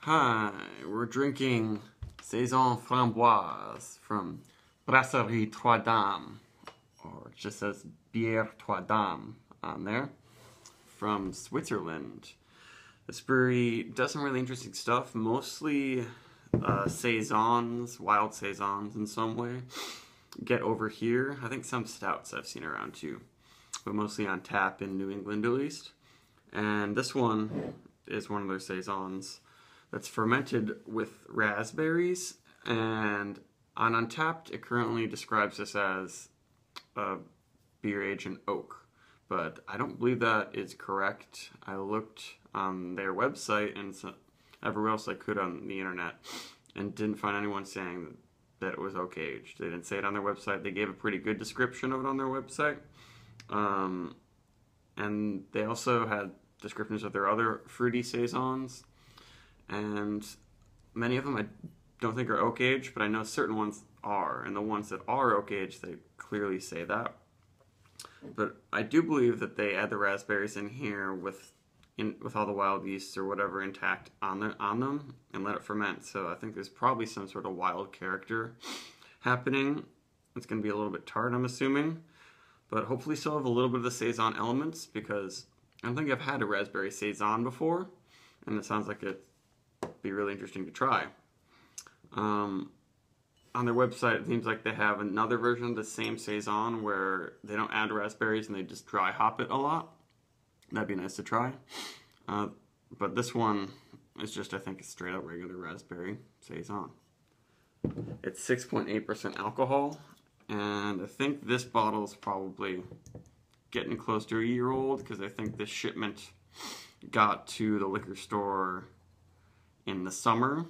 Hi, we're drinking Saison Framboise from Brasserie Trois, or it just says Bière Trois on there, from Switzerland. This brewery does some really interesting stuff, mostly Saisons, wild Saisons in some way. Get over here, I think some stouts I've seen around too, but mostly on tap in New England at least. And this one is one of their Saisons that's fermented with raspberries, and on Untapped it currently describes this as a beer aged in oak, but I don't believe that is correct. I looked on their website and everywhere else I could on the internet and didn't find anyone saying that it was oak aged. They didn't say it on their website. They gave a pretty good description of it on their website, and they also had descriptions of their other fruity Saisons, and many of them I don't think are oak aged, but I know certain ones are, and the ones that are oak aged, they clearly say that. But I do believe that they add the raspberries in here with all the wild yeasts or whatever intact on them and let it ferment. So I think there's probably some sort of wild character happening. It's going to be a little bit tart, I'm assuming, but hopefully still have a little bit of the Saison elements, because I don't think I've had a raspberry Saison before, and it sounds like it'd be really interesting to try. On their website, it seems like they have another version of the same Saison where they don't add raspberries and they just dry hop it a lot. That'd be nice to try. But this one is just, I think, a straight up regular raspberry Saison. It's 6.8% alcohol, and I think this bottle is probably getting close to a year old, because I think this shipment got to the liquor store in the summer,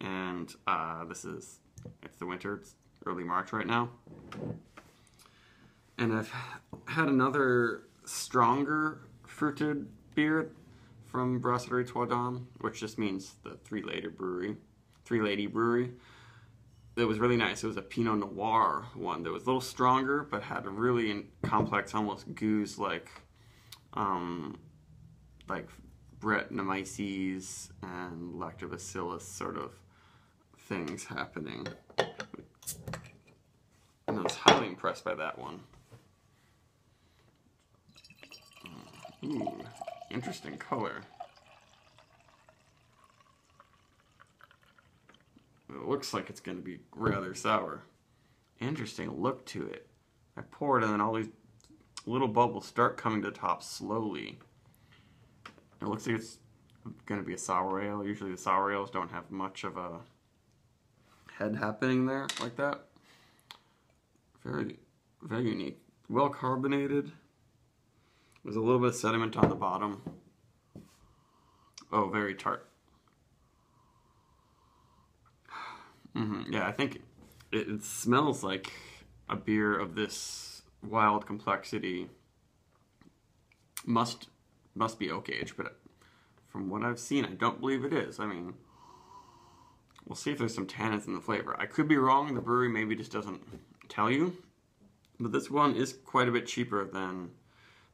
and it's the winter. It's early March right now. And I've had another stronger fruited beer from Brasserie Trois, which just means the Three Lady Brewery. It was really nice. It was a Pinot Noir one that was a little stronger, but had a really complex, almost goose-like, Brettanomyces and Lactobacillus sort of things happening. And I was highly impressed by that one. Ooh, interesting color. It looks like it's going to be rather sour. Interesting look to it. I pour it and then all these little bubbles start coming to the top slowly. It looks like it's going to be a sour ale. Usually the sour ales don't have much of a head happening there like that. Very, very unique. Well carbonated. There's a little bit of sediment on the bottom. Oh, very tart. Yeah, I think it smells like a beer of this wild complexity. Must be oak aged, but from what I've seen, I don't believe it is. I mean, we'll see if there's some tannins in the flavor. I could be wrong. The brewery maybe just doesn't tell you. But this one is quite a bit cheaper than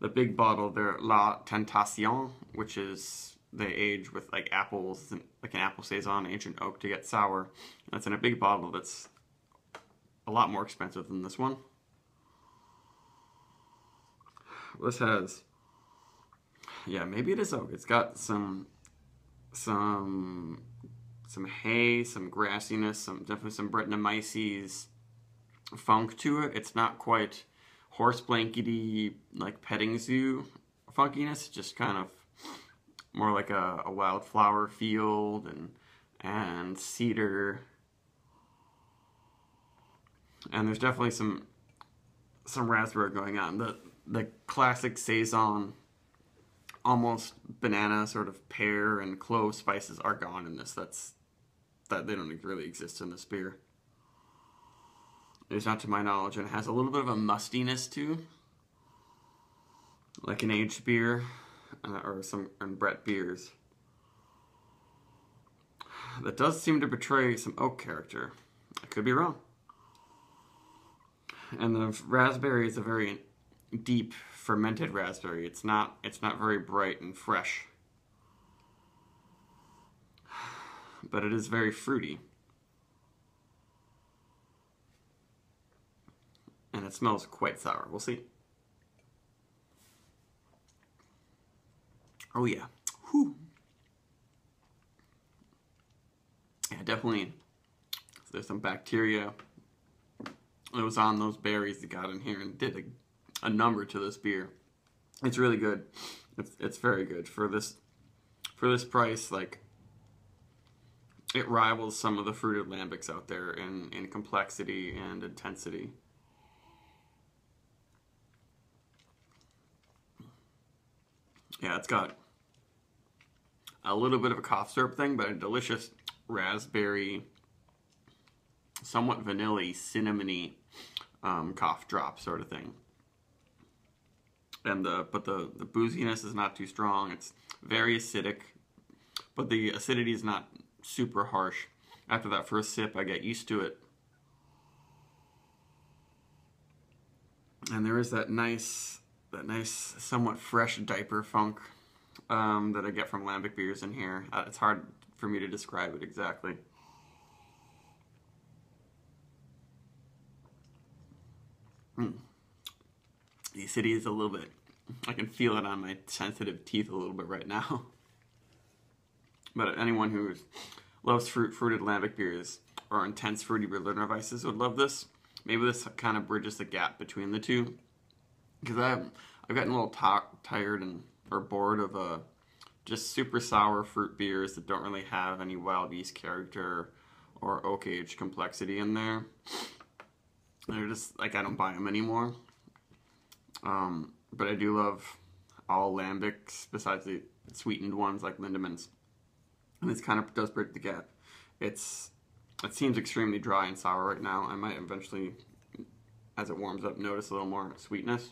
the big bottle, their La Tentation, which is they age with like apples, like an apple Saison aged in oak to get sour. That's in a big bottle that's a lot more expensive than this one. This has, yeah, maybe it is oak. It's got some hay, some grassiness, definitely some Brettanomyces funk to it. It's not quite horse blankety like petting zoo funkiness, just kind of more like a wildflower field and cedar. And there's definitely some raspberry going on. The classic Saison, almost banana, sort of pear and clove spices are gone in this. That they don't really exist in this beer. At least not to my knowledge, and it has a little bit of a mustiness too, like an aged beer or some Brett beers. That does seem to betray some oak character. I could be wrong. And the raspberry is a very deep fermented raspberry. It's not very bright and fresh. but it is very fruity. And it smells quite sour. We'll see. Oh yeah. Whew. Yeah, definitely. There's some bacteria that was on those berries that got in here and did a number to this beer. It's really good. It's very good for this price. Like, it rivals some of the fruited lambics out there in complexity and intensity. Yeah, it's got a little bit of a cough syrup thing, but a delicious raspberry, somewhat vanilla-y, cinnamony cough drop sort of thing. And the booziness is not too strong. It's very acidic, but the acidity is not super harsh. After that first sip, I get used to it. And there is that nice, somewhat fresh diaper funk that I get from lambic beers in here. It's hard for me to describe it exactly. The acidity is a little bit, I can feel it on my sensitive teeth a little bit right now. But anyone who loves fruited lambic beers or intense fruity Berliner Weisses would love this. Maybe this kind of bridges the gap between the two. Because I've gotten a little tired or bored of just super sour fruit beers that don't really have any wild yeast character or oak age complexity in there. They're just, like, I don't buy them anymore. But I do love all lambics besides the sweetened ones like Lindemann's. And this kind of does bridge the gap. It seems extremely dry and sour right now. I might eventually, as it warms up, notice a little more sweetness.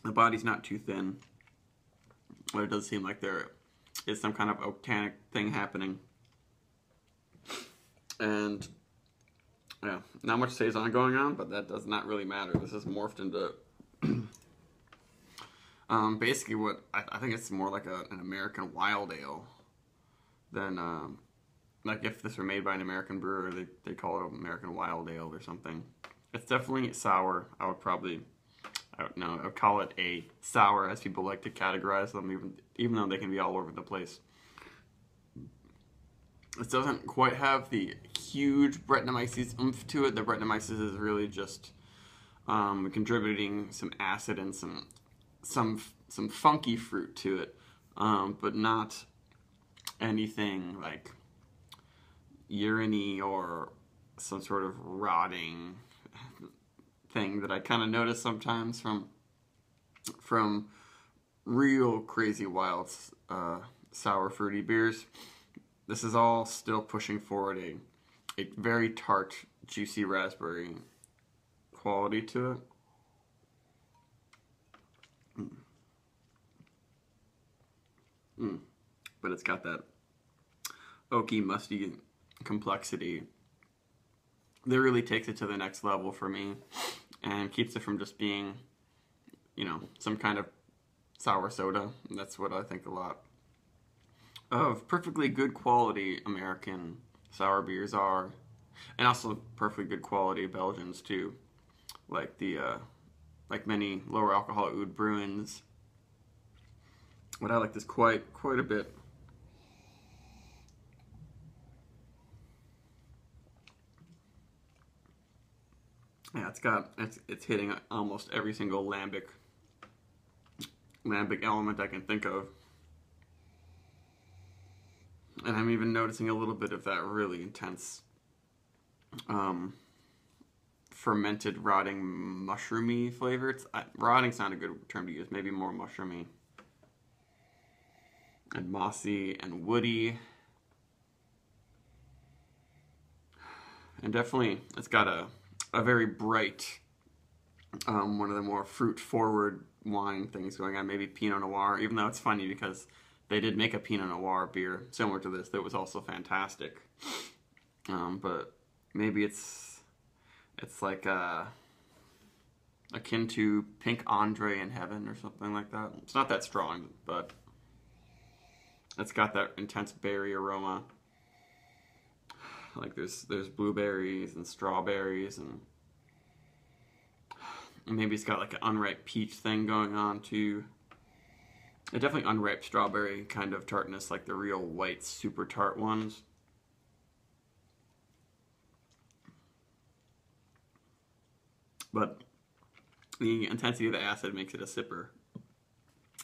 The body's not too thin, but it does seem like there is some kind of oak-tannic thing happening. And yeah, not much Saison going on, but that does not really matter. This is morphed into basically what I think it's more like an American wild ale than like if this were made by an American brewer, they call it an American wild ale or something. It's definitely sour. I would call it a sour, as people like to categorize them, even though they can be all over the place. This doesn't quite have the huge Brettanomyces oomph to it. The Brettanomyces is really just contributing some acid and some funky fruit to it, but not anything like urine-y or some sort of rotting thing that I kind of notice sometimes from real crazy wild sour fruity beers. This is all still pushing forward a very tart, juicy raspberry quality to it. But it's got that oaky, musty complexity that really takes it to the next level for me and keeps it from just being, some kind of sour soda. And that's what I think a lot of perfectly good quality American sour beers are, and also perfectly good quality Belgians too, like like many lower alcohol oud Bruins. But I like this quite a bit. Yeah, it's hitting almost every single lambic element I can think of. And I'm even noticing a little bit of that really intense fermented rotting mushroomy flavor. Rotting's not a good term to use, maybe more mushroomy. And mossy and woody. And definitely it's got a very bright, one of the more fruit-forward wine things going on, maybe Pinot Noir, even though it's funny because they did make a Pinot Noir beer similar to this that was also fantastic. But maybe it's like akin to Pink Andre in Heaven or something like that. It's not that strong, but It's got that intense berry aroma. Like there's blueberries and strawberries, and maybe it's got like an unripe peach thing going on too. It definitely unripe strawberry kind of tartness, like the real white super tart ones. But the intensity of the acid makes it a sipper.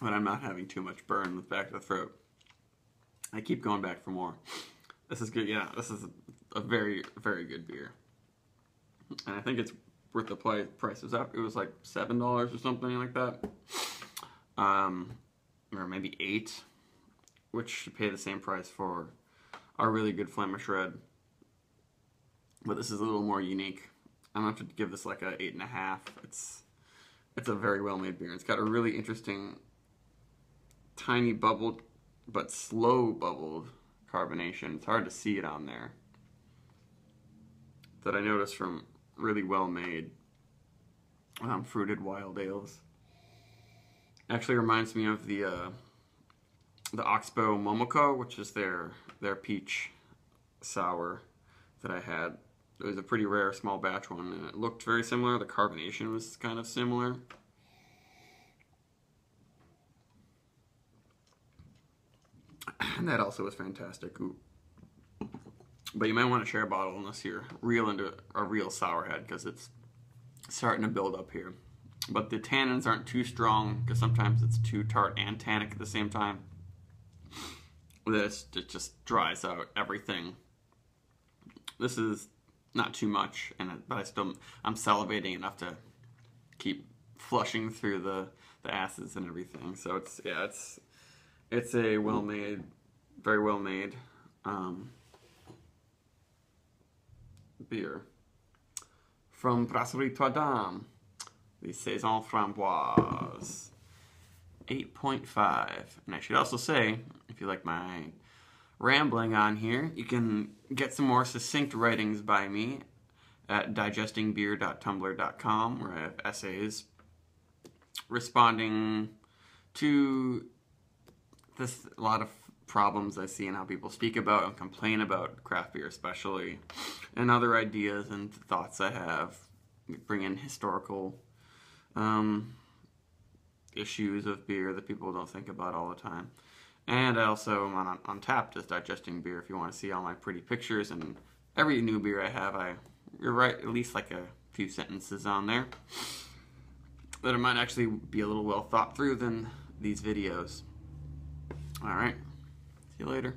But I'm not having too much burn with back to the throat. I keep going back for more. This is good. Yeah, this is a very, very good beer. And I think it's worth the price. It was like $7 or something like that. Or maybe $8, which should pay the same price for our really good Flemish Red. But this is a little more unique. I'm gonna have to give this like a 8.5. It's a very well made beer. It's got a really interesting, tiny bubbled, but slow bubbled carbonation. It's hard to see it on there. That I noticed from really well made fruited wild ales. Actually reminds me of the Oxbow Momoko, which is their peach sour that I had. It was a pretty rare small batch one, and it looked very similar. The carbonation was kind of similar. And that also was fantastic. Ooh. But you might want to share a bottle unless you're real into a real sour head, because it's starting to build up here. But the tannins aren't too strong, because sometimes it's too tart and tannic at the same time. It just dries out everything. This is not too much, but I'm salivating enough to keep flushing through the acids and everything. So it's a well-made, very well-made beer from Brasserie Trois, the Saison Framboise, 8.5. And I should also say, if you like my rambling on here, you can get some more succinct writings by me at digestingbeer.tumblr.com, where I have essays responding to a lot of problems I see in how people speak about and complain about craft beer especially, and other ideas and thoughts I have. Bring in historical issues of beer that people don't think about all the time. And I also am on Untapped as Digesting Beer if you want to see all my pretty pictures, and every new beer I have, you're right, at least like a few sentences on there that it might actually be a little well thought through than these videos. Alright, see you later.